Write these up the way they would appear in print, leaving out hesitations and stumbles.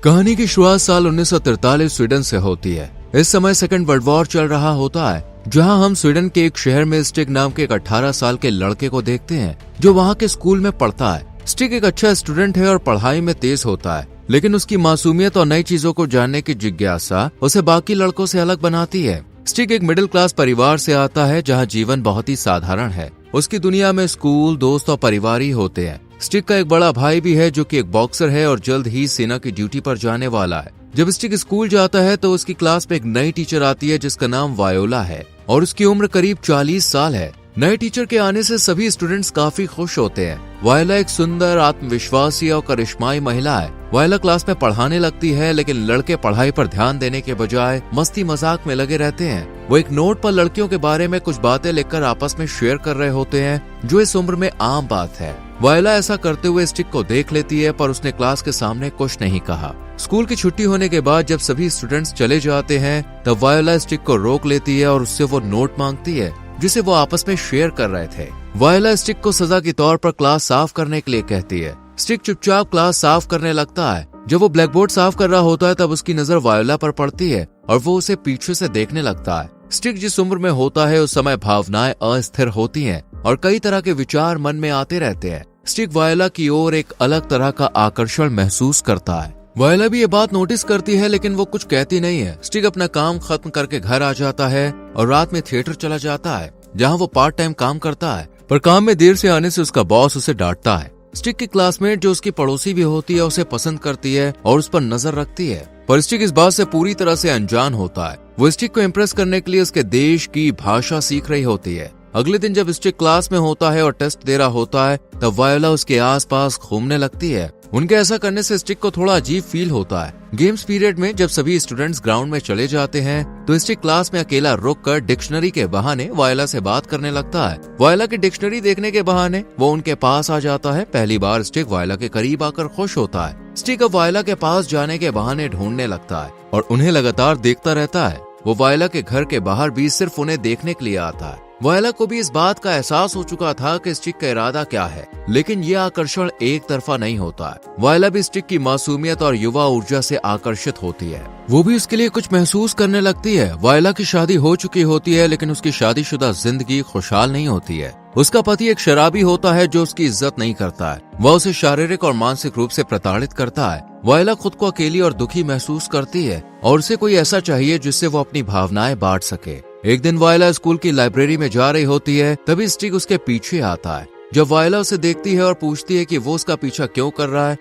कहानी की शुरुआत साल 1943 स्वीडन से होती है। इस समय सेकंड वर्ल्ड वॉर चल रहा होता है, जहां हम स्वीडन के एक शहर में स्टिग नाम के एक 18 साल के लड़के को देखते हैं जो वहां के स्कूल में पढ़ता है। स्टिग एक अच्छा स्टूडेंट है और पढ़ाई में तेज होता है, लेकिन उसकी मासूमियत और नई चीजों को जानने की जिज्ञासा उसे बाकी लड़कों से अलग बनाती है। स्टिग एक मिडिल क्लास परिवार से आता है जहाँ जीवन बहुत ही साधारण है। उसकी दुनिया में स्कूल, दोस्त और परिवार ही होते हैं। स्टिग का एक बड़ा भाई भी है जो कि एक बॉक्सर है और जल्द ही सेना की ड्यूटी पर जाने वाला है। जब स्टिग स्कूल जाता है तो उसकी क्लास में एक नई टीचर आती है जिसका नाम वायोला है और उसकी उम्र करीब 40 साल है। नए टीचर के आने से सभी स्टूडेंट्स काफी खुश होते हैं। वायोला एक सुंदर, आत्मविश्वासी और करिश्माई महिला है। वायोला क्लास में पढ़ाने लगती है, लेकिन लड़के पढ़ाई पर ध्यान देने के बजाय मस्ती मजाक में लगे रहते हैं। वो एक नोट पर लड़कियों के बारे में कुछ बातें लिखकर आपस में शेयर कर रहे होते हैं, जो इस उम्र में आम बात है। वायोला ऐसा करते हुए स्टिग को देख लेती है, पर उसने क्लास के सामने कुछ नहीं कहा। स्कूल की छुट्टी होने के बाद जब सभी स्टूडेंट्स चले जाते हैं, तब वायोला स्टिग को रोक लेती है और उससे वो नोट मांगती है जिसे वो आपस में शेयर कर रहे थे। वायोला स्टिग को सजा के तौर पर क्लास साफ करने के लिए कहती है। स्टिग चुपचाप क्लास साफ करने लगता है। जब वो ब्लैक बोर्ड साफ कर रहा होता है तब उसकी नजर वायोला पर पड़ती है और वो उसे पीछे से देखने लगता है। स्टिग जिस उम्र में होता है उस समय भावनाएं अस्थिर होती हैं और कई तरह के विचार मन में आते रहते हैं। स्टिग वायोला की ओर एक अलग तरह का आकर्षण महसूस करता है। वायोला भी ये बात नोटिस करती है, लेकिन वो कुछ कहती नहीं है। स्टिग अपना काम खत्म करके घर आ जाता है और रात में थिएटर चला जाता है, जहाँ वो पार्ट टाइम काम करता है। पर काम में देर से आने से उसका बॉस उसे डांटता है। स्टिग की क्लासमेट जो उसकी पड़ोसी भी होती है उसे पसंद करती है और उस पर नजर रखती है, पर स्टिग इस बात से पूरी तरह से अनजान होता है। वो स्टिग को इम्प्रेस करने के लिए उसके देश की भाषा सीख रही होती है। अगले दिन जब स्टिग क्लास में होता है और टेस्ट दे रहा होता है, तब वायोला उसके आसपास घूमने लगती है। उनके ऐसा करने से स्टिग को थोड़ा अजीब फील होता है। गेम्स पीरियड में जब सभी स्टूडेंट्स ग्राउंड में चले जाते हैं, तो स्टिग क्लास में अकेला रुककर डिक्शनरी के बहाने वायोला से बात करने लगता है। वायोला की डिक्शनरी देखने के बहाने वो उनके पास आ जाता है। पहली बार स्टिग वायोला के करीब आकर खुश होता है। स्टिग अब वायोला के पास जाने के बहाने ढूंढने लगता है और उन्हें लगातार देखता रहता है। वो वायोला के घर के बाहर भी सिर्फ उन्हें देखने के लिए आता है। वायोला को भी इस बात का एहसास हो चुका था कि स्टिग का इरादा क्या है, लेकिन यह आकर्षण एक तरफा नहीं होता है। वायोला भी स्टिग की मासूमियत और युवा ऊर्जा से आकर्षित होती है। वो भी उसके लिए कुछ महसूस करने लगती है। वायोला की शादी हो चुकी होती है, लेकिन उसकी शादीशुदा जिंदगी खुशहाल नहीं होती है। उसका पति एक शराबी होता है जो उसकी इज्जत नहीं करता है। वह उसे शारीरिक और मानसिक रूप से प्रताड़ित करता है। वायोला खुद को अकेली और दुखी महसूस करती है और उसे कोई ऐसा चाहिए जिससे वो अपनी भावनाएं बांट सके। एक दिन वायोला स्कूल की लाइब्रेरी में जा रही होती है, तभी स्टिग उसके पीछे आता है। जब वायोला उसे देखती है और पूछती है कि वो उसका पीछा क्यों कर रहा है,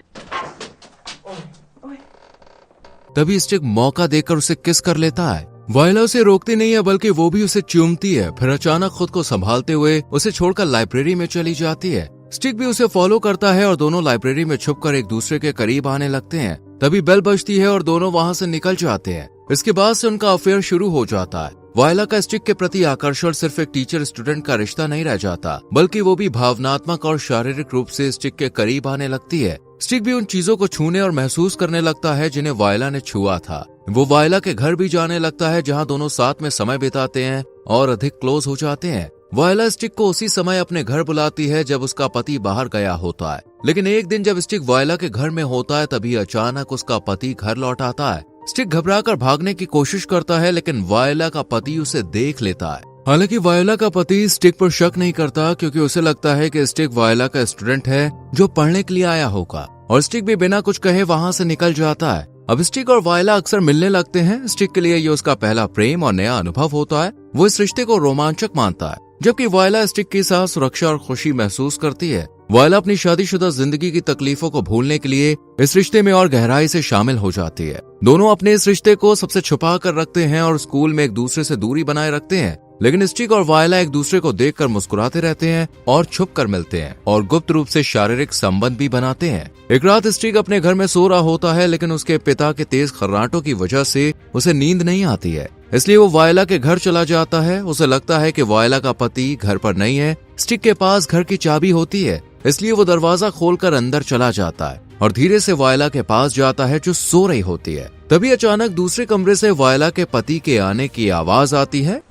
तभी स्टिग मौका देकर उसे किस कर लेता है। वायोला उसे रोकती नहीं है, बल्कि वो भी उसे चूमती है। फिर अचानक खुद को संभालते हुए उसे छोड़कर लाइब्रेरी में चली जाती है। स्टिग भी उसे फॉलो करता है और दोनों लाइब्रेरी में छुपकर एक दूसरे के करीब आने लगते हैं। तभी बेल बजती है और दोनों वहां से निकल जाते हैं। इसके बाद से उनका अफेयर शुरू हो जाता है। वायोला का स्टिग के प्रति आकर्षण सिर्फ एक टीचर स्टूडेंट का रिश्ता नहीं रह जाता, बल्कि वो भी भावनात्मक और शारीरिक रूप से स्टिग के करीब आने लगती है। स्टिग भी उन चीजों को छूने और महसूस करने लगता है जिन्हें वायोला ने छुआ था। वो वायोला के घर भी जाने लगता है, जहाँ दोनों साथ में समय बिताते हैं और अधिक क्लोज हो जाते हैं। वायोला स्टिग को उसी समय अपने घर बुलाती है जब उसका पति बाहर गया होता है, लेकिन एक दिन जब स्टिग वायोला के घर में होता है, तभी अचानक उसका पति घर लौट आता है। स्टिग घबराकर भागने की कोशिश करता है, लेकिन वायोला का पति उसे देख लेता है। हालांकि वायोला का पति स्टिग पर शक नहीं करता, क्योंकि उसे लगता है कि स्टिग वायोला का स्टूडेंट है जो पढ़ने के लिए आया होगा, और स्टिग भी बिना कुछ कहे वहां से निकल जाता है। अब स्टिग और वायोला अक्सर मिलने लगते हैं। स्टिग के लिए ये उसका पहला प्रेम और नया अनुभव होता है। वो इस रिश्ते को रोमांचक मानता है, जबकि वायोला स्टिग के साथ सुरक्षा और खुशी महसूस करती है। वायोला अपनी शादीशुदा जिंदगी की तकलीफों को भूलने के लिए इस रिश्ते में और गहराई से शामिल हो जाती है। दोनों अपने इस रिश्ते को सबसे छुपा कर रखते हैं और स्कूल में एक दूसरे से दूरी बनाए रखते हैं, लेकिन स्टिग और वायोला एक दूसरे को देखकर मुस्कुराते रहते हैं और छुप कर मिलते हैं और गुप्त रूप से शारीरिक संबंध भी बनाते हैं। एक रात स्टिग अपने घर में सो रहा होता है, लेकिन उसके पिता के तेज खर्राटों की वजह से उसे नींद नहीं आती है, इसलिए वो वायोला के घर चला जाता है। उसे लगता है कि वायोला का पति घर पर नहीं है। स्टिग के पास घर की चाबी होती है, इसलिए वो दरवाजा खोलकर अंदर चला जाता है और धीरे से वायोला के पास जाता है जो सो रही होती है। तभी अचानक दूसरे कमरे से वायोला के पति के आने की आवाज आती है।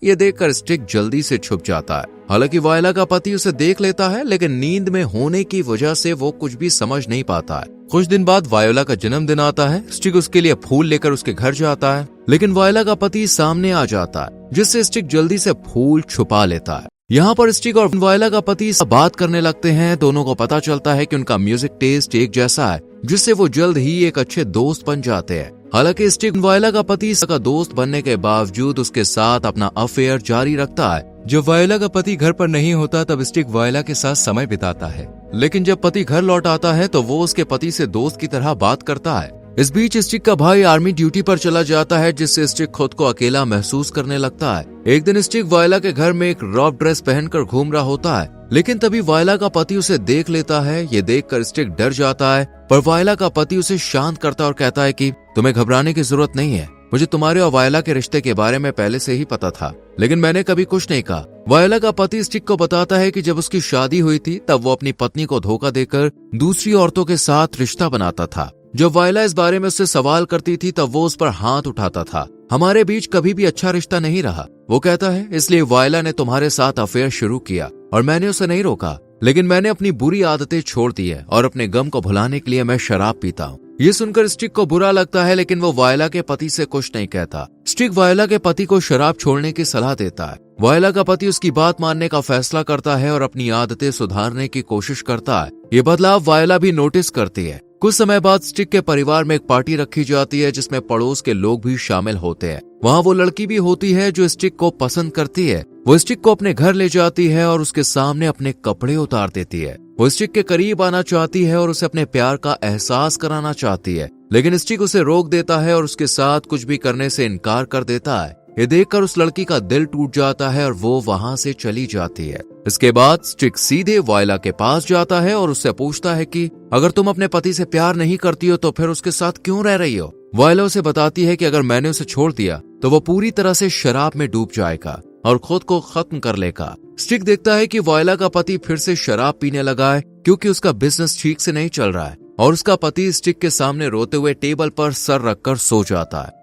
ये देखकर स्टिक जल्दी से छुप जाता है। हालांकि वायला का पति उसे देख लेता है, लेकिन नींद में होने की वजह से वो कुछ भी समझ नहीं पाता है। कुछ दिन बाद वायोला का जन्मदिन आता है। स्टिक उसके लिए फूल लेकर उसके घर जाता है, लेकिन वायला का पति सामने आ जाता है, जिससे स्टिक जल्दी से फूल छुपा लेता है। यहाँ पर स्टिक और वायला का पति बात करने लगते हैं। दोनों को पता चलता है कि उनका म्यूजिक टेस्ट एक जैसा है, जिससे वो जल्द ही एक अच्छे दोस्त बन जाते हैं। हालांकि स्टिक वायला का पति का दोस्त बनने के बावजूद उसके साथ अपना अफेयर जारी रखता है। जब वायला का पति घर पर नहीं होता तब स्टिक वायला के साथ समय बिताता है, लेकिन जब पति घर लौट आता है तो वो उसके पति से दोस्त की तरह बात करता है। इस बीच स्टिक का भाई आर्मी ड्यूटी पर चला जाता है, जिससे स्टिक खुद को अकेला महसूस करने लगता है। एक दिन स्टिक वायला के घर में एक रॉब ड्रेस पहनकर घूम रहा होता है, लेकिन तभी वायला का पति उसे देख लेता है। ये देखकर स्टिक डर जाता है, पर वायला का पति उसे शांत करता और कहता है कि तुम्हें घबराने की जरूरत नहीं है। मुझे तुम्हारे और वायला के रिश्ते के बारे में पहले से ही पता था, लेकिन मैंने कभी कुछ नहीं कहा। वायला का पति स्टिक को बताता है कि जब उसकी शादी हुई थी तब वो अपनी पत्नी को धोखा देकर दूसरी औरतों के साथ रिश्ता बनाता था। जब वायला इस बारे में उससे सवाल करती थी तब वो उस पर हाथ उठाता था। हमारे बीच कभी भी अच्छा रिश्ता नहीं रहा, वो कहता है, इसलिए वायला ने तुम्हारे साथ अफेयर शुरू किया और मैंने उसे नहीं रोका, लेकिन मैंने अपनी बुरी आदतें छोड़ दी है और अपने गम को भुलाने के लिए मैं शराब पीता हूँ। ये सुनकर स्टिक को बुरा लगता है, लेकिन वो वायला के पति से कुछ नहीं कहता। स्टिक वायला के पति को शराब छोड़ने की सलाह देता है। वायला का पति उसकी बात मानने का फैसला करता है और अपनी आदतें सुधारने की कोशिश करता है। ये बदलाव वायला भी नोटिस करती है। कुछ समय बाद स्टिक के परिवार में एक पार्टी रखी जाती है, जिसमें पड़ोस के लोग भी शामिल होते हैं। वहाँ वो लड़की भी होती है जो स्टिक को पसंद करती है। वो स्टिक को अपने घर ले जाती है और उसके सामने अपने कपड़े उतार देती है। वो स्टिक के करीब आना चाहती है और उसे अपने प्यार का एहसास कराना चाहती है, लेकिन स्टिक उसे रोक देता है और उसके साथ कुछ भी करने से इनकार कर देता है। ये देखकर उस लड़की का दिल टूट जाता है और वो वहाँ से चली जाती है। इसके बाद स्टिक सीधे वायला के पास जाता है और उससे पूछता है कि अगर तुम अपने पति से प्यार नहीं करती हो तो फिर उसके साथ क्यों रह रही हो। वायला उसे बताती है कि अगर मैंने उसे छोड़ दिया तो वो पूरी तरह से शराब में डूब जाएगा और खुद को खत्म कर लेगा। स्टिक देखता है कि वायला का पति फिर से शराब पीने लगा है, क्योंकि उसका बिजनेस ठीक से नहीं चल रहा है, और उसका पति स्टिक के सामने रोते हुए टेबल पर सर रखकर सो जाता है।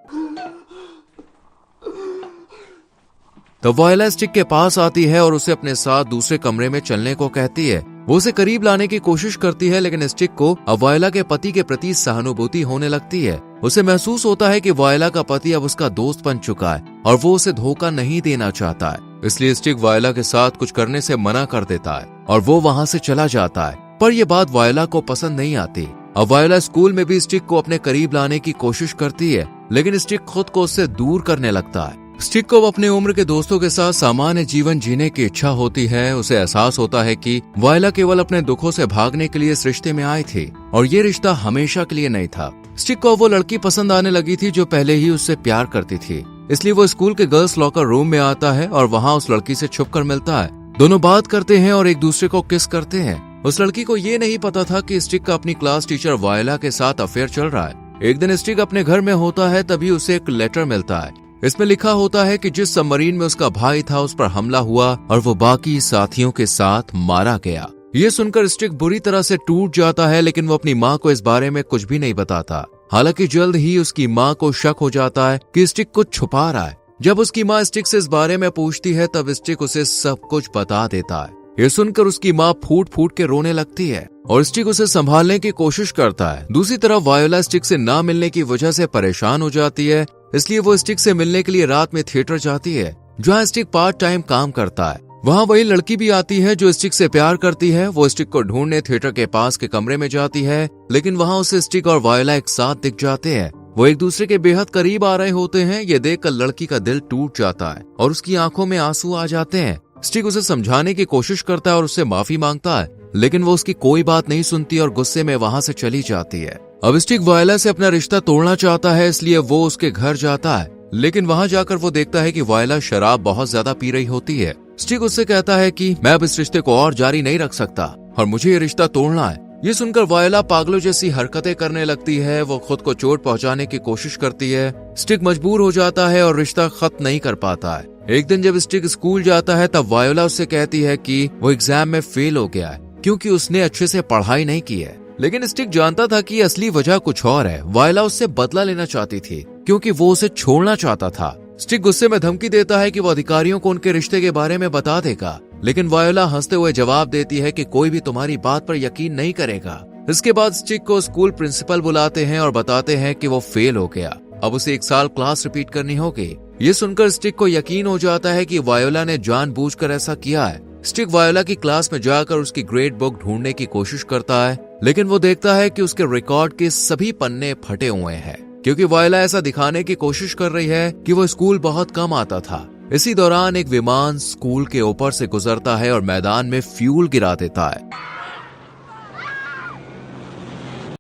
तो वायला स्टिक के पास आती है और उसे अपने साथ दूसरे कमरे में चलने को कहती है। वो उसे करीब लाने की कोशिश करती है, लेकिन स्टिक को अब वायला के पति के प्रति सहानुभूति होने लगती है। उसे महसूस होता है कि वायला का पति अब उसका दोस्त बन चुका है और वो उसे धोखा नहीं देना चाहता है। इसलिए स्टिक वायला के साथ कुछ करने से मना कर देता है और वो वहाँ से चला जाता है। पर यह बात वायला को पसंद नहीं आती। अब वायला स्कूल में भी स्टिक को अपने करीब लाने की कोशिश करती है, लेकिन स्टिक खुद को उससे दूर करने लगता है। स्टिक को अपने उम्र के दोस्तों के साथ सामान्य जीवन जीने की इच्छा होती है। उसे एहसास होता है कि वायला केवल अपने दुखों से भागने के लिए इस रिश्ते में आई थी और ये रिश्ता हमेशा के लिए नहीं था। स्टिक को वो लड़की पसंद आने लगी थी जो पहले ही उससे प्यार करती थी, इसलिए वो स्कूल के गर्ल्स लॉकर रूम में आता है और वहाँ उस लड़की से छुपकर मिलता है। दोनों बात करते हैं और एक दूसरे को किस करते हैं। उस लड़की को ये नहीं पता था कि स्टिक का अपनी क्लास टीचर वायला के साथ अफेयर चल रहा है। एक दिन स्टिक अपने घर में होता है, तभी उसे एक लेटर मिलता है। इसमें लिखा होता है कि जिस सबमरीन में उसका भाई था उस पर हमला हुआ और वो बाकी साथियों के साथ मारा गया। ये सुनकर स्टिक बुरी तरह से टूट जाता है, लेकिन वो अपनी माँ को इस बारे में कुछ भी नहीं बताता। हालांकि जल्द ही उसकी माँ को शक हो जाता है कि स्टिक कुछ छुपा रहा है। जब उसकी माँ स्टिक से इस बारे में पूछती है तब स्टिक उसे सब कुछ बता देता है। ये सुनकर उसकी माँ फूट फूट के रोने लगती है और स्टिक उसे संभालने की कोशिश करता है। दूसरी तरफ वायोला स्टिक से ना मिलने की वजह से परेशान हो जाती है, इसलिए वो स्टिक से मिलने के लिए रात में थिएटर जाती है, जहाँ स्टिक पार्ट टाइम काम करता है। वहाँ वही लड़की भी आती है जो स्टिक से प्यार करती है। वो स्टिक को ढूंढने थिएटर के पास के कमरे में जाती है, लेकिन वहाँ उसे स्टिक और वायोला एक साथ दिख जाते हैं। वो एक दूसरे के बेहद करीब आ रहे होते हैं। ये देखकर लड़की का दिल टूट जाता है और उसकी आंखों में आंसू आ जाते हैं। स्टिक उसे समझाने की कोशिश करता है और उससे माफी मांगता है, लेकिन वो उसकी कोई बात नहीं सुनती और गुस्से में वहाँ से चली जाती है। अब स्टिक वायला से अपना रिश्ता तोड़ना चाहता है, इसलिए वो उसके घर जाता है, लेकिन वहाँ जाकर वो देखता है कि वायला शराब बहुत ज्यादा पी रही होती है। स्टिक उससे कहता है कि मैं अब इस रिश्ते को और जारी नहीं रख सकता और मुझे ये रिश्ता तोड़ना है। ये सुनकर वायला पागलों जैसी हरकतें करने लगती है। वो खुद को चोट पहुंचाने की कोशिश करती है। स्टिक मजबूर हो जाता है और रिश्ता खत्म नहीं कर पाता है। एक दिन जब स्टिक स्कूल जाता है तब वायोला उससे कहती है कि वो एग्जाम में फेल हो गया है क्योंकि उसने अच्छे से पढ़ाई नहीं की है, लेकिन स्टिक जानता था कि असली वजह कुछ और है। वायोला उससे बदला लेना चाहती थी क्योंकि वो उसे छोड़ना चाहता था। स्टिक गुस्से में धमकी देता है कि वो अधिकारियों को उनके रिश्ते के बारे में बता देगा, लेकिन वायोला हंसते हुए जवाब देती है कि कोई भी तुम्हारी बात पर यकीन नहीं करेगा। इसके बाद स्टिक को स्कूल प्रिंसिपल बुलाते हैं और बताते हैं कि वो फेल हो गया, अब उसे 1 साल क्लास रिपीट करनी होगी। ये सुनकर स्टिक को यकीन हो जाता है कि वायोला ने जानबूझकर ऐसा किया है। स्टिक वायोला की क्लास में जाकर उसकी ग्रेड बुक ढूंढने की कोशिश करता है, लेकिन वो देखता है कि उसके रिकॉर्ड के सभी पन्ने फटे हुए हैं, क्योंकि वायोला ऐसा दिखाने की कोशिश कर रही है कि वो स्कूल बहुत कम आता था। इसी दौरान एक विमान स्कूल के ऊपर से गुजरता है और मैदान में फ्यूल गिरा देता है।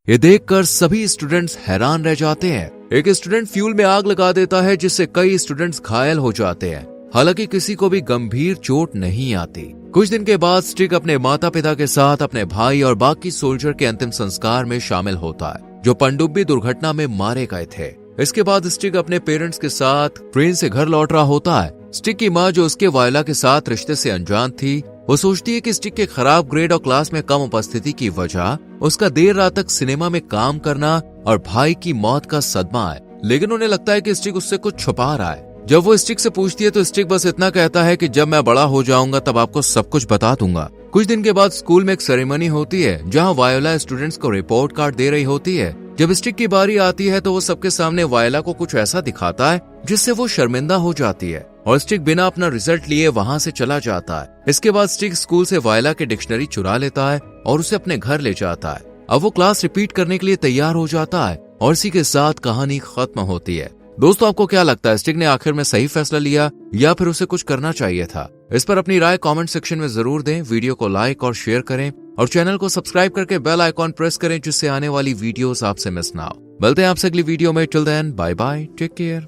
ये देखकर सभी स्टूडेंट्स हैरान रह जाते हैं। एक स्टूडेंट फ्यूल में आग लगा देता है, जिससे कई स्टूडेंट्स घायल हो जाते हैं। हालांकि किसी को भी गंभीर चोट नहीं आती। कुछ दिन के बाद स्टिक अपने माता पिता के साथ अपने भाई और बाकी सोल्जर के अंतिम संस्कार में शामिल होता है, जो पनडुब्बी दुर्घटना में मारे गए थे। इसके बाद स्टिक अपने पेरेंट्स के साथ ट्रेन से घर लौट रहा होता है। स्टिक की माँ, जो उसके वायोला के साथ रिश्ते से अनजान थी, वो सोचती है कि स्टिक के खराब ग्रेड और क्लास में कम उपस्थिति की वजह उसका देर रात तक सिनेमा में काम करना और भाई की मौत का सदमा है, लेकिन उन्हें लगता है कि स्टिक उससे कुछ छुपा रहा है। जब वो स्टिक से पूछती है तो स्टिक बस इतना कहता है कि जब मैं बड़ा हो जाऊंगा तब आपको सब कुछ बता दूंगा। कुछ दिन के बाद स्कूल में एक सेरेमनी होती है, जहां वायोला स्टूडेंट्स को रिपोर्ट कार्ड दे रही होती है। जब स्टिक की बारी आती है तो वो सबके सामने वायोला को कुछ ऐसा दिखाता है जिससे वो शर्मिंदा हो जाती है, और स्टिक बिना अपना रिजल्ट लिए वहां से चला जाता है। इसके बाद स्टिक स्कूल से वायोला की डिक्शनरी चुरा लेता है और उसे अपने घर ले जाता है। अब वो क्लास रिपीट करने के लिए तैयार हो जाता है और इसी के साथ कहानी खत्म होती है। दोस्तों, आपको क्या लगता है, स्टिक ने आखिर में सही फैसला लिया या फिर उसे कुछ करना चाहिए था? इस पर अपनी राय कमेंट सेक्शन में जरूर दें। वीडियो को लाइक और शेयर करें और चैनल को सब्सक्राइब करके बेल आइकॉन प्रेस करें, जिससे आने वाली वीडियोस आपसे मिस ना हो। मिलते हैं आपसे अगली वीडियो में। Till then, bye bye, take care.